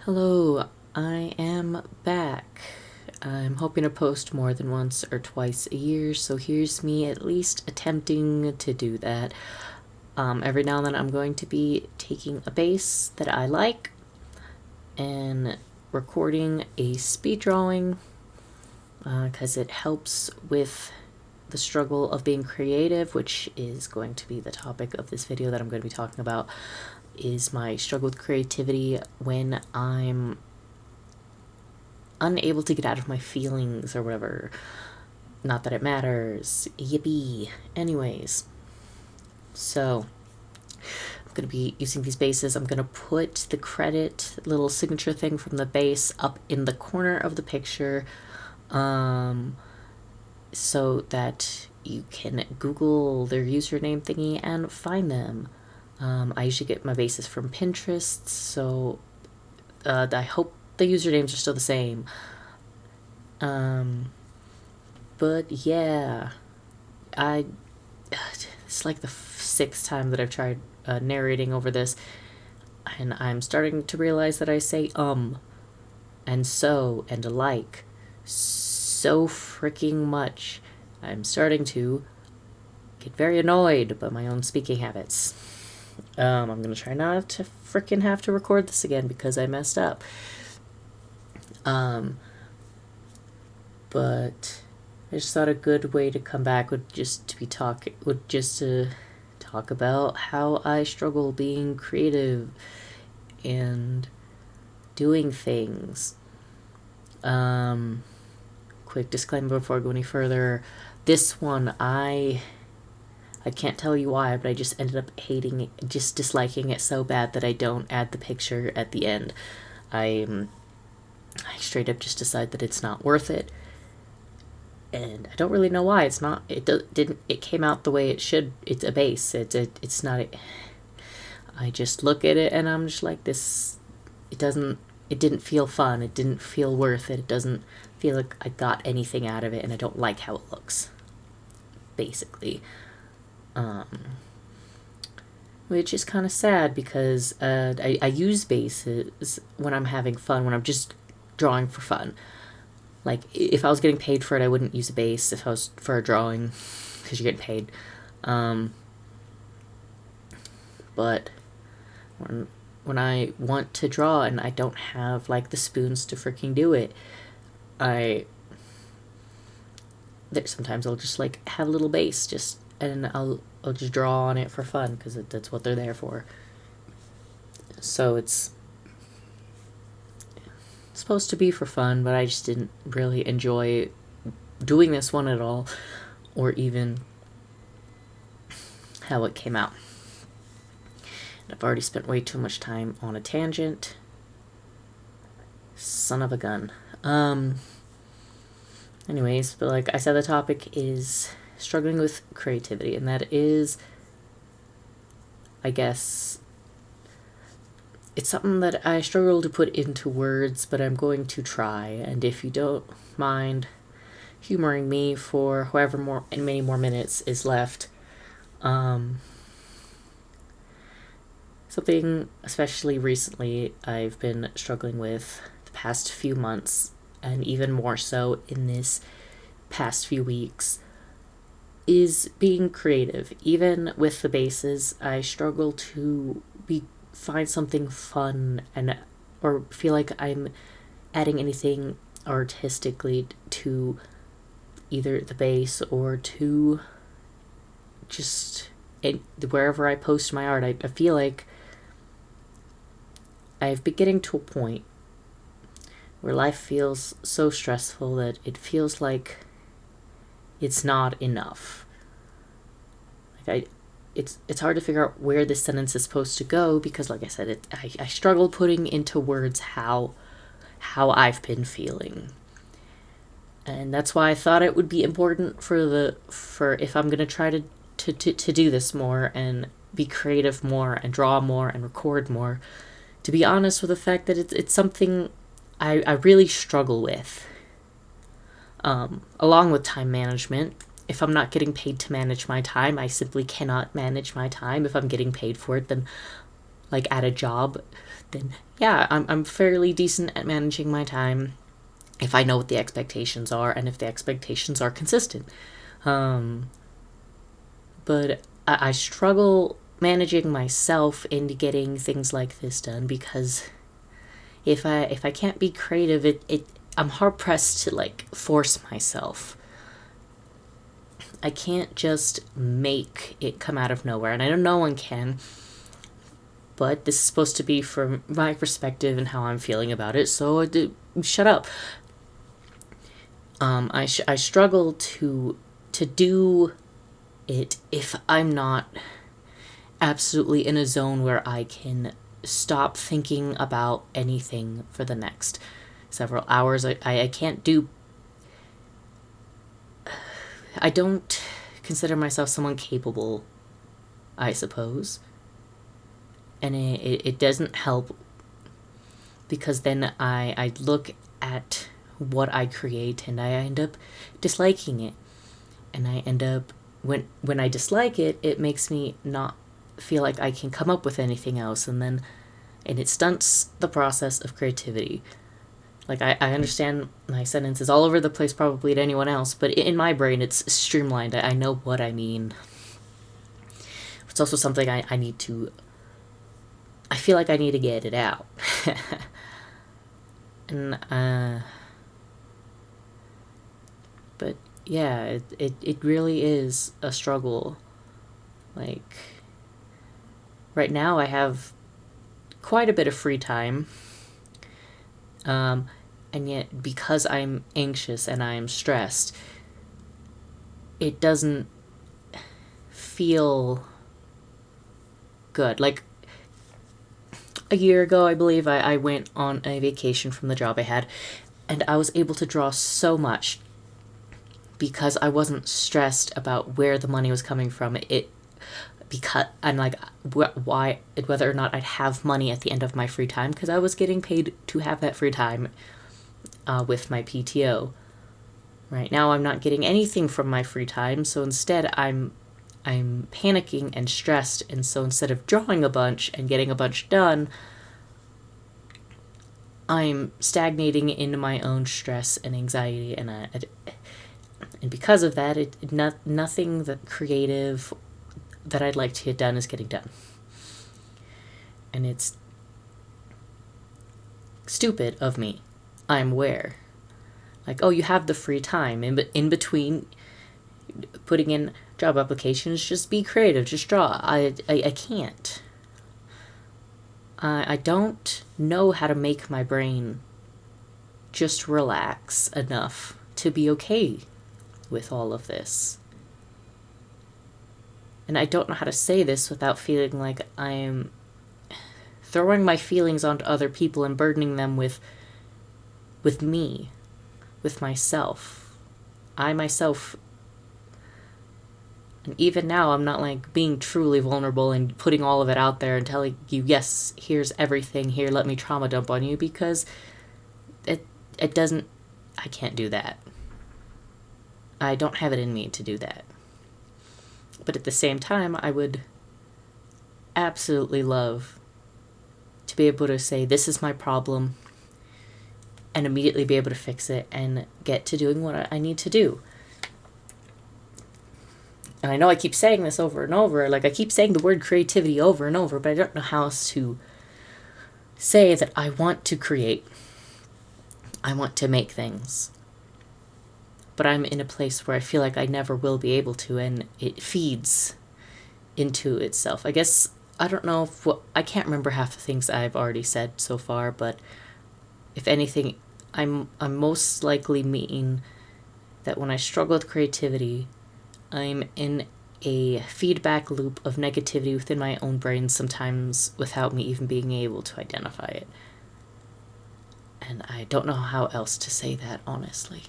Hello, I am back. I'm hoping to post more than once or twice a year, so here's me at least attempting to do that. Every now and then I'm going to be taking a base that I like and recording a speed drawing because it helps with the struggle of being creative, which is going to be the topic of this video that I'm going to be talking about, is my struggle with creativity when I'm unable to get out of my feelings or whatever. Not that it matters. Yippee. Anyways, so I'm going to be using these bases. I'm going to put the credit little signature thing from the base up in the corner of the picture so that you can Google their username thingy and find them. I usually get my bases from Pinterest, so I hope the usernames are still the same. But yeah, it's like the sixth time that I've tried narrating over this, and I'm starting to realize that I say and so and alike so freaking much. I'm starting to get very annoyed by my own speaking habits. I'm gonna try not to freaking have to record this again because I messed up. But I just thought a good way to come back would just to talk about how I struggle being creative and doing things. Quick disclaimer before I go any further. This one, I can't tell you why, but I just ended up hating it, just disliking it so bad that I don't add the picture at the end. I straight up just decide that it's not worth it. And I don't really know why. It came out the way it should. It's a base. It's not. I just look at it and I'm just like, this, it didn't feel fun. It didn't feel worth it. It doesn't feel like I got anything out of it, and I don't like how it looks, basically. Which is kind of sad because I use bases when I'm having fun, when I'm just drawing for fun. Like, if I was getting paid for it, I wouldn't use a base if I was for a drawing, because you're getting paid. But when I want to draw and I don't have, like, the spoons to freaking do it, sometimes I'll just, like, have a little base, and I'll just draw on it for fun, because that's what they're there for. So it's supposed to be for fun, but I just didn't really enjoy doing this one at all, or even how it came out. And I've already spent way too much time on a tangent. Son of a gun. Anyways, but like I said, the topic is struggling with creativity, and that is, I guess, it's something that I struggle to put into words, but I'm going to try. And if you don't mind humoring me for however many more minutes is left, something especially recently I've been struggling with the past few months, and even more so in this past few weeks, is being creative. Even with the bases, I struggle to find something fun or feel like I'm adding anything artistically to either the base or to just wherever I post my art. I feel like I've been getting to a point where life feels so stressful that it feels like it's not enough. It's hard to figure out where this sentence is supposed to go, because, like I said, I struggle putting into words how I've been feeling, and that's why I thought it would be important for if I'm gonna try to do this more and be creative more and draw more and record more, to be honest with the fact that it's something I really struggle with, along with time management. If I'm not getting paid to manage my time, I simply cannot manage my time. If I'm getting paid for it, then like at a job, then yeah, I'm fairly decent at managing my time if I know what the expectations are and if the expectations are consistent. But I struggle managing myself into getting things like this done, because if I can't be creative, I'm hard pressed to like force myself. I can't just make it come out of nowhere, and I know no one can, but this is supposed to be from my perspective and how I'm feeling about it, so shut up. I struggle to do it if I'm not absolutely in a zone where I can stop thinking about anything for the next several hours. I can't do... I don't consider myself someone capable, I suppose. And it doesn't help, because then I look at what I create and I end up disliking it. And I end up, when I dislike it, it makes me not feel like I can come up with anything else, and it stunts the process of creativity. Like, I understand my sentence is all over the place probably to anyone else, but in my brain it's streamlined. I know what I mean. It's also something I need to... I feel like I need to get it out. And, but yeah, it really is a struggle. Like, right now I have quite a bit of free time. And yet, because I'm anxious and I'm stressed, it doesn't feel good. Like, a year ago, I believe, I went on a vacation from the job I had, and I was able to draw so much because I wasn't stressed about where the money was coming from. Because I'm like, why, whether or not I'd have money at the end of my free time, because I was getting paid to have that free time with my PTO. Right now, I'm not getting anything from my free time, so instead I'm panicking and stressed, and so instead of drawing a bunch and getting a bunch done, I'm stagnating in my own stress and anxiety, and because of that, nothing that creative that I'd like to get done is getting done. And it's stupid of me, I'm aware. Like, oh, you have the free time in between putting in job applications, just be creative, just draw. I can't. I don't know how to make my brain just relax enough to be okay with all of this. And I don't know how to say this without feeling like I'm throwing my feelings onto other people and burdening them with me, with myself. I myself... And even now, I'm not like being truly vulnerable and putting all of it out there and telling you, yes, here's everything, here, let me trauma dump on you, because it doesn't... I can't do that. I don't have it in me to do that. But at the same time, I would absolutely love to be able to say, this is my problem, and immediately be able to fix it and get to doing what I need to do. And I know I keep saying this over and over, like I keep saying the word creativity over and over, but I don't know how else to say that I want to create. I want to make things. But I'm in a place where I feel like I never will be able to, and it feeds into itself. I guess, I don't know if I can't remember half the things I've already said so far, but if anything, I'm most likely mean that when I struggle with creativity, I'm in a feedback loop of negativity within my own brain, sometimes without me even being able to identify it. And I don't know how else to say that, honestly.